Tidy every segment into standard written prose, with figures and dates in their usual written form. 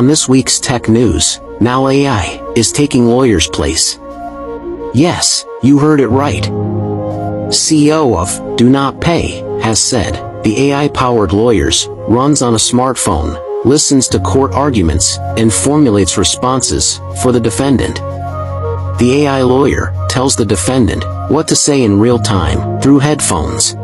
On this week's tech news, now AI is taking lawyers' place. Yes, you heard it right. CEO of Do Not Pay has said, the AI-powered lawyers runs on a smartphone, listens to court arguments, and formulates responses for the defendant. The AI lawyer tells the defendant what to say in real time through headphones.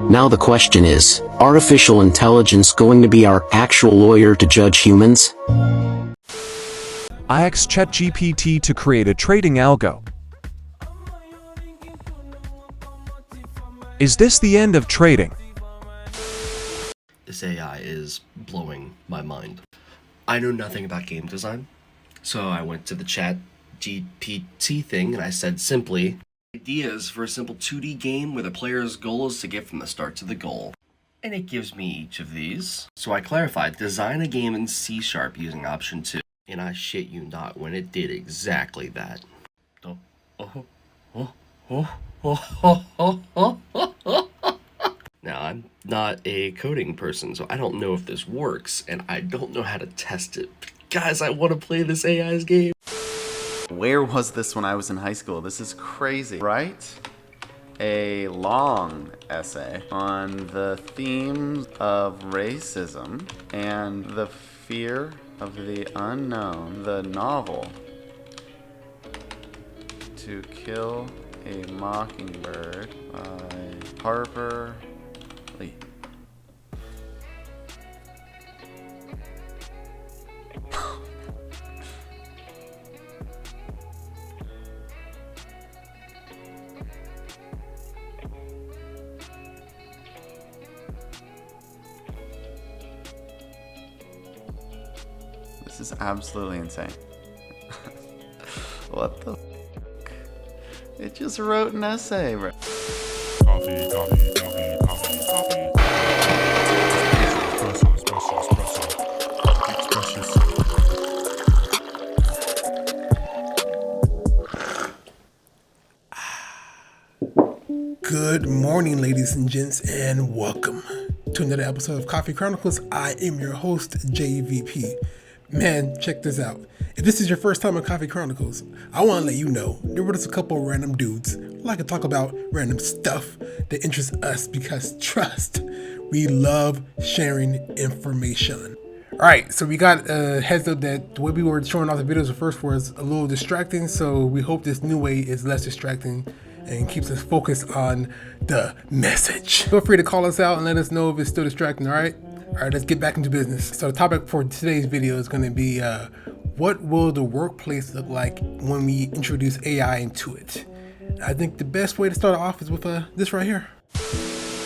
Now the question is, artificial intelligence going to be our actual lawyer to judge humans? I asked ChatGPT to create a trading algo. Is this the end of trading? This AI is blowing my mind. I know nothing about game design, so I went to the ChatGPT thing and I said simply, ideas for a simple 2D game where the player's goal is to get from the start to the goal. And it gives me each of these. So I clarified, design a game in C# using option 2. And I shit you not when it did exactly that. Now, I'm not a coding person, so I don't know if this works, and I don't know how to test it. But guys, I want to play this AI's game. Where was this when I was in high school? This is crazy. Write a long essay on the themes of racism and the fear of the unknown. The novel To Kill a Mockingbird by Harper Lee. This is absolutely insane. What the f***? It just wrote an essay, bro. Coffee, coffee, coffee, coffee, coffee. Espresso, espresso, espresso. Espresso. Good morning, ladies and gents, and welcome to another episode of Coffee Chronicles. I am your host, JVP. Man, check this out. If this is your first time on Coffee Chronicles, I want to let you know there were just a couple of random dudes who like to talk about random stuff that interests us because, trust, we love sharing information. Alright, so we got a heads up that the way we were showing off the videos at first was a little distracting, so we hope this new way is less distracting and keeps us focused on the message. Feel free to call us out and let us know if it's still distracting, alright? Alright, let's get back into business. So the topic for today's video is going to be what will the workplace look like when we introduce AI into it? I think the best way to start off is with this right here.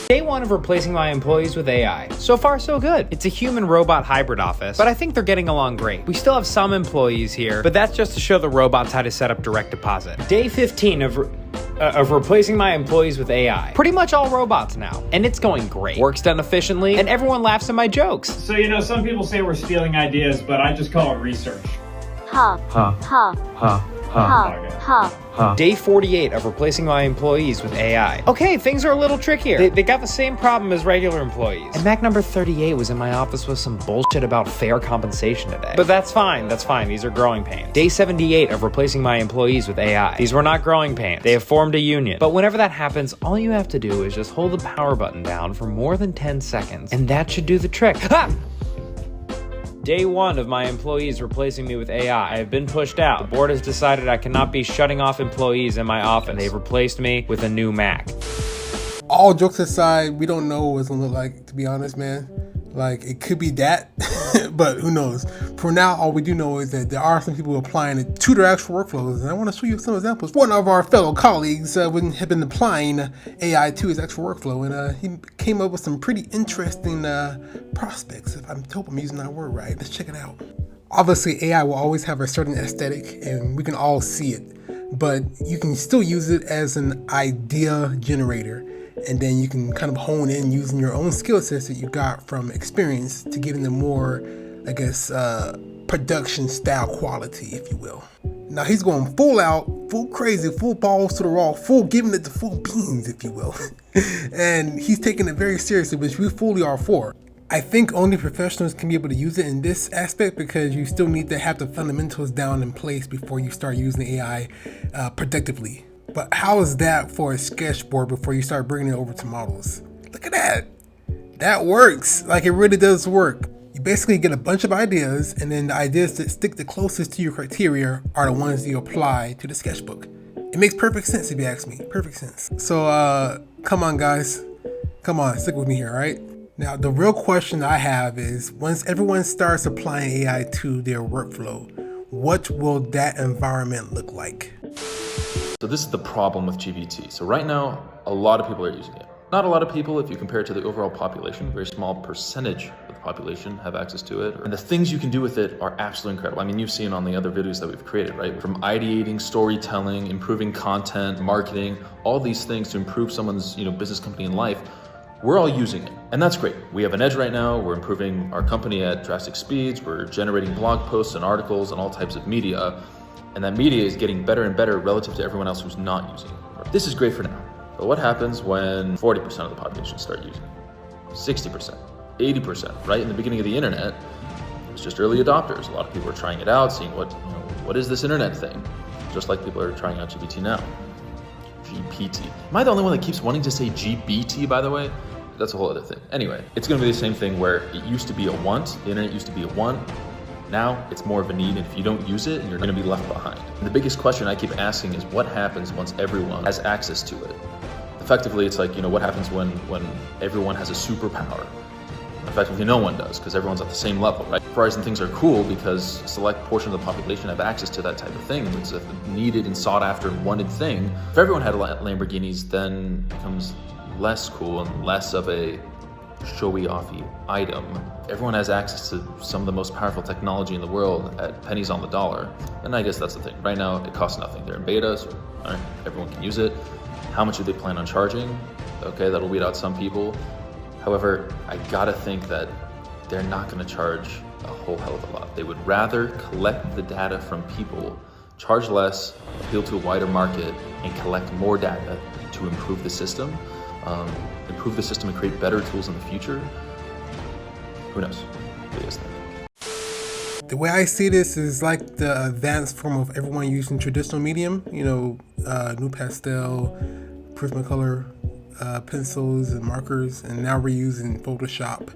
Day one of replacing my employees with AI. So far, so good. It's a human-robot hybrid office, but I think they're getting along great. We still have some employees here, but that's just to show the robots how to set up direct deposit. Day 15 of replacing my employees with AI. Pretty much all robots now, and it's going great. Work's done efficiently, and everyone laughs at my jokes. So, some people say we're stealing ideas, but I just call it research. Day 48 of replacing my employees with AI. Okay, things are a little trickier. They got the same problem as regular employees. And Mac number 38 was in my office with some bullshit about fair compensation today. But that's fine, these are growing pains. Day 78 of replacing my employees with AI. These were not growing pains. They have formed a union. But whenever that happens, all you have to do is just hold the power button down for more than 10 seconds, and that should do the trick. Ha! Day 1 of my employees replacing me with AI. I have been pushed out. The board has decided I cannot be shutting off employees in my office. They've replaced me with a new Mac. All jokes aside, we don't know what it's gonna look like, to be honest, man. Like, it could be that, but who knows? For now, all we do know is that there are some people applying it to their actual workflows, and I want to show you some examples. One of our fellow colleagues had been applying AI to his actual workflow, and he came up with some pretty interesting prospects. I hope I'm using that word right. Let's check it out. Obviously, AI will always have a certain aesthetic, and we can all see it, but you can still use it as an idea generator. And then you can kind of hone in using your own skill sets that you got from experience to get into more, I guess, production style quality, if you will. Now he's going full out, full crazy, full balls to the wall, full giving it the full beans, if you will. And he's taking it very seriously, which we fully are for. I think only professionals can be able to use it in this aspect because you still need to have the fundamentals down in place before you start using AI productively. But how is that for a sketchboard before you start bringing it over to models? Look at that. That works. Like, it really does work. You basically get a bunch of ideas, and then the ideas that stick the closest to your criteria are the ones you apply to the sketchbook. It makes perfect sense if you ask me. Perfect sense. So, come on, guys. Come on, stick with me here, all right? Now, the real question I have is, once everyone starts applying AI to their workflow, what will that environment look like? So this is the problem with GPT. So right now, a lot of people are using it. Not a lot of people, if you compare it to the overall population, a very small percentage of the population have access to it. And the things you can do with it are absolutely incredible. I mean, you've seen on the other videos that we've created, right? From ideating, storytelling, improving content, marketing, all these things to improve someone's, business, company, and life. We're all using it, and that's great. We have an edge right now. We're improving our company at drastic speeds. We're generating blog posts and articles and all types of media, and that media is getting better and better relative to everyone else who's not using it. This is great for now. But what happens when 40% of the population start using it? 60%, 80%, right? In the beginning of the internet, it was just early adopters. A lot of people are trying it out, seeing what is this internet thing? Just like people are trying out GPT now. GPT. Am I the only one that keeps wanting to say GBT, by the way? That's a whole other thing. Anyway, it's gonna be the same thing where it used to be a want, the internet used to be a want. Now it's more of a need, and if you don't use it, you're gonna be left behind. And the biggest question I keep asking is what happens once everyone has access to it? Effectively, it's like, what happens when everyone has a superpower? Effectively, no one does, because everyone's at the same level, right? Verizon things are cool because a select portion of the population have access to that type of thing. It's a needed and sought after and wanted thing. If everyone had Lamborghinis, then it becomes less cool and less of a showy-offy item. Everyone has access to some of the most powerful technology in the world at pennies on the dollar. And I guess that's the thing. Right now, it costs nothing. They're in beta, so everyone can use it. How much do they plan on charging? Okay, that'll weed out some people. However, I gotta think that they're not gonna charge a whole hell of a lot. They would rather collect the data from people, charge less, appeal to a wider market, and collect more data to improve the system and create better tools in the future. Who knows? What do you guys think? The way I see this is like the advanced form of everyone using traditional medium, new pastel, Prismacolor, pencils and markers, and now we're using Photoshop,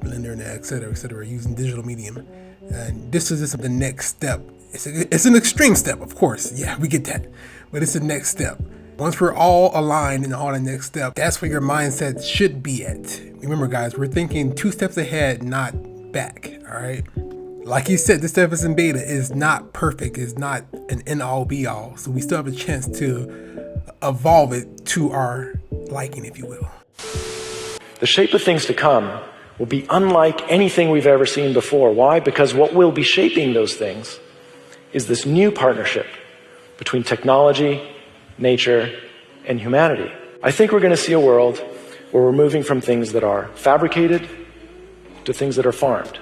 Blender, and et cetera, using digital medium. And this is just the next step. It's an extreme step, of course. Yeah, we get that, but it's the next step. Once we're all aligned and on the next step, that's where your mindset should be at. Remember, guys, we're thinking 2 steps ahead, not back. All right. Like he said, this stuff is in beta. Is not perfect. Is not an end-all be-all. So we still have a chance to evolve it to our liking, if you will. The shape of things to come will be unlike anything we've ever seen before. Why? Because what will be shaping those things is this new partnership between technology, nature, and humanity. I think we're going to see a world where we're moving from things that are fabricated to things that are farmed.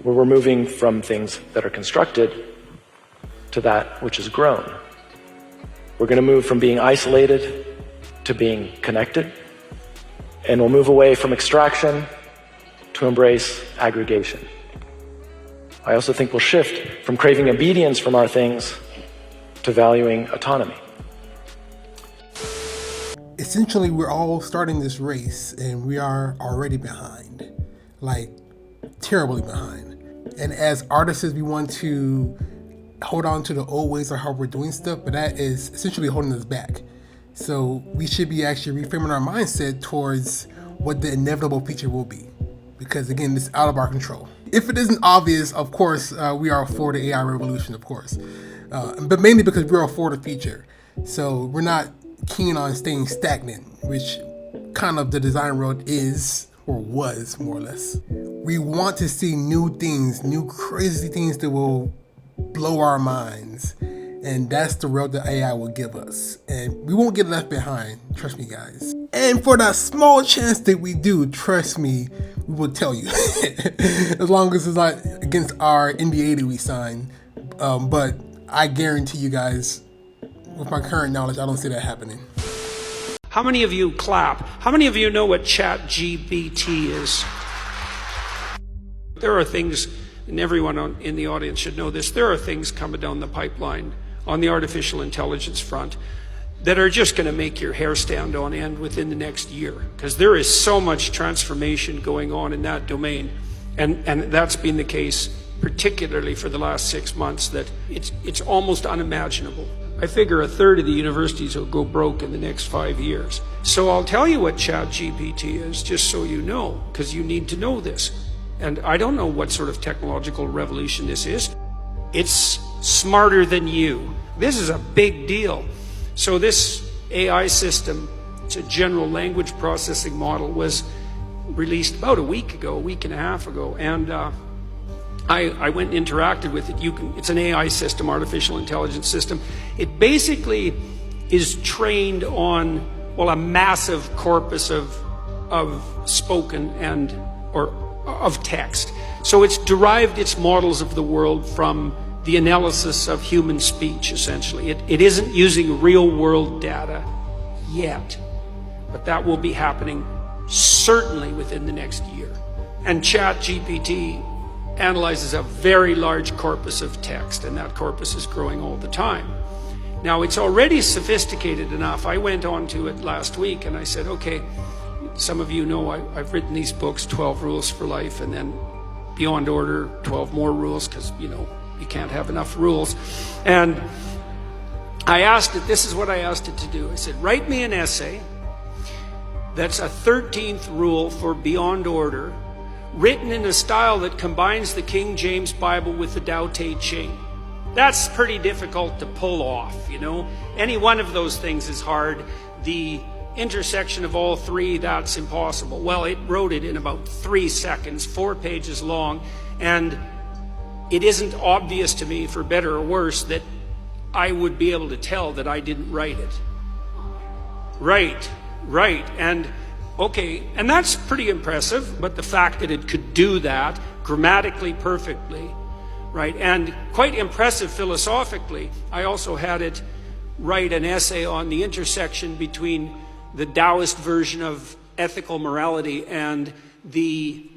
Where we're moving from things that are constructed to that which is grown. We're going to move from being isolated to being connected. And we'll move away from extraction to embrace aggregation. I also think we'll shift from craving obedience from our things to valuing autonomy. Essentially, we're all starting this race and we are already behind, like terribly behind. And as artists, we want to hold on to the old ways of how we're doing stuff, but that is essentially holding us back. So we should be actually reframing our mindset towards what the inevitable future will be. Because again, it's out of our control. If it isn't obvious, of course, we are for the AI revolution, of course. But mainly because we're for the future. So we're not keen on staying stagnant, which kind of the design world is, or was, more or less. We want to see new things, new crazy things that will blow our minds. And that's the road that AI will give us. And we won't get left behind, trust me, guys. And for that small chance that we do, trust me, we will tell you. As long as it's not against our NDA that we sign. But I guarantee you guys, with my current knowledge, I don't see that happening. How many of you clap? How many of you know what ChatGPT is? There are things, and everyone in the audience should know this, there are things coming down the pipeline on the artificial intelligence front that are just going to make your hair stand on end within the next year, because there is so much transformation going on in that domain, and that's been the case particularly for the last 6 months, that it's almost unimaginable. I figure a third of the universities will go broke in the next 5 years. So I'll tell you what ChatGPT is, just so you know, because you need to know this. And I don't know what sort of technological revolution this is. It's smarter than you. This is a big deal. So this AI system, it's a general language processing model, was released about a week and a half ago. And I went and interacted with it. It's an AI system, artificial intelligence system. It basically is trained on, well, a massive corpus of spoken or of text. So it's derived its models of the world from the analysis of human speech, essentially. It isn't using real world data yet, but that will be happening certainly within the next year. And ChatGPT analyzes a very large corpus of text, and that corpus is growing all the time. Now, it's already sophisticated enough. I went on to it last week and I said, okay, some of you know I've written these books, 12 Rules for Life, and then Beyond Order, 12 more rules, because, you can't have enough rules. And I asked it, this is what I asked it to do. I said, write me an essay that's a 13th rule for Beyond Order, written in a style that combines the King James Bible with the Tao Te Ching. That's pretty difficult to pull off, Any one of those things is hard. The intersection of all three, that's impossible. Well, it wrote it in about 3 seconds, 4 pages long, and it isn't obvious to me, for better or worse, that I would be able to tell that I didn't write it. Right. And okay, and that's pretty impressive, but the fact that it could do that grammatically perfectly, right, and quite impressive philosophically. I also had it write an essay on the intersection between the Taoist version of ethical morality and the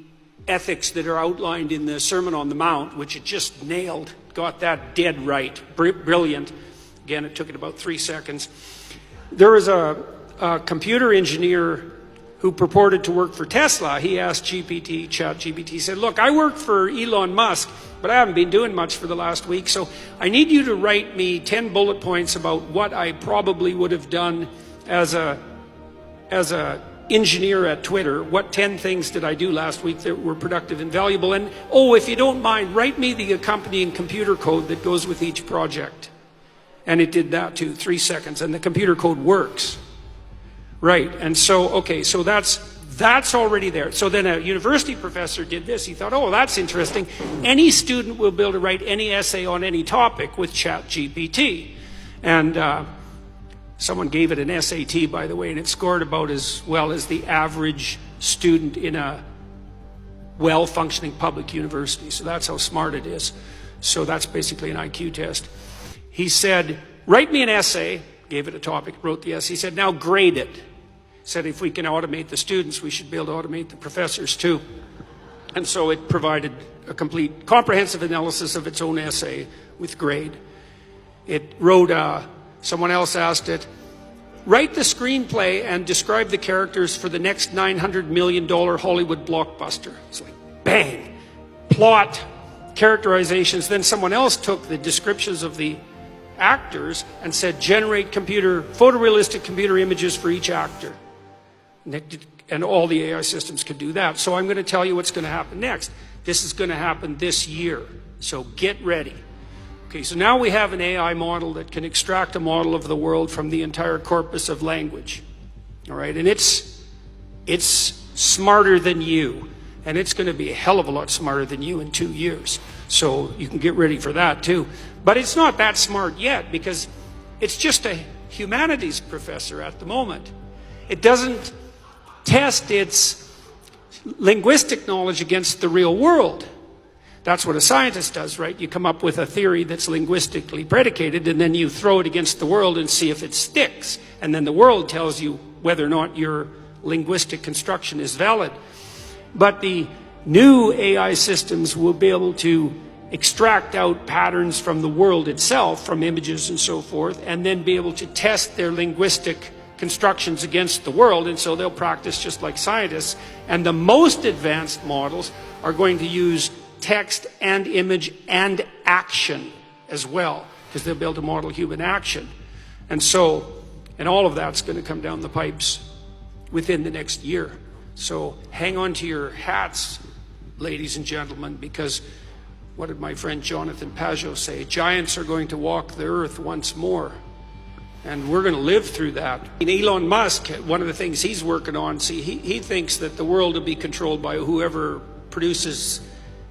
ethics that are outlined in the Sermon on the Mount, which it just nailed, got that dead right, brilliant. Again, it took it about 3 seconds. There was a computer engineer who purported to work for Tesla. He asked ChatGPT, he said, look, I work for Elon Musk, but I haven't been doing much for the last week, so I need you to write me 10 bullet points about what I probably would have done as a engineer at Twitter. What 10 things did I do last week that were productive and valuable? And if you don't mind, write me the accompanying computer code that goes with each project. And it did that too, 3 seconds, and the computer code works. Right, and so, okay, so that's already there. So then a university professor did this. He thought, that's interesting. Any student will be able to write any essay on any topic with ChatGPT. And someone gave it an SAT, by the way, and it scored about as well as the average student in a well-functioning public university. So that's how smart it is. So that's basically an IQ test. He said, write me an essay, gave it a topic, wrote the essay. He said, now grade it. He said, if we can automate the students, we should be able to automate the professors too. And so it provided a complete, comprehensive analysis of its own essay with grade. It wrote, someone else asked it, write the screenplay and describe the characters for the next $900 million Hollywood blockbuster. It's like, bang, plot, characterizations. Then someone else took the descriptions of the actors and said, generate photorealistic computer images for each actor. And all the AI systems could do that. So I'm going to tell you what's going to happen next. This is going to happen this year. So get ready. Okay, so now we have an AI model that can extract a model of the world from the entire corpus of language. All right, and it's smarter than you. And it's going to be a hell of a lot smarter than you in 2 years. So you can get ready for that too. But it's not that smart yet, because it's just a humanities professor at the moment. It doesn't test its linguistic knowledge against the real world. That's what a scientist does, right? You come up with a theory that's linguistically predicated, and then you throw it against the world and see if it sticks. And then the world tells you whether or not your linguistic construction is valid. But the new AI systems will be able to extract out patterns from the world itself, from images and so forth, and then be able to test their linguistic constructions against the world, and so they'll practice just like scientists. And the most advanced models are going to use text and image and action as well, because they'll be able to model human action. And all of that's going to come down the pipes within the next year. So hang on to your hats, ladies and gentlemen, because what did my friend Jonathan Pajot say? Giants are going to walk the earth once more. And we're going to live through that. Elon Musk, one of the things he's working on, he thinks that the world will be controlled by whoever produces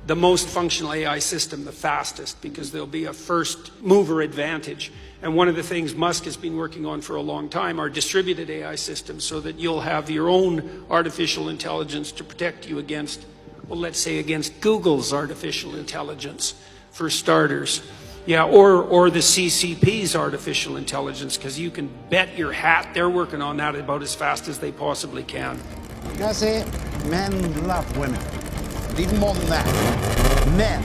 the most functional AI system the fastest, because there'll be a first mover advantage. And one of the things Musk has been working on for a long time are distributed AI systems, so that you'll have your own artificial intelligence to protect you against, well, let's say against Google's artificial intelligence, for starters. Yeah, or the CCP's artificial intelligence, because you can bet your hat they're working on that about as fast as they possibly can. I say men love women. But even more than that, men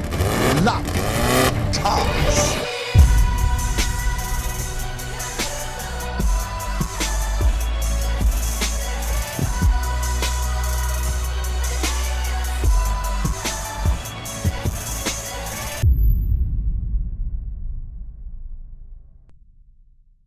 love cars.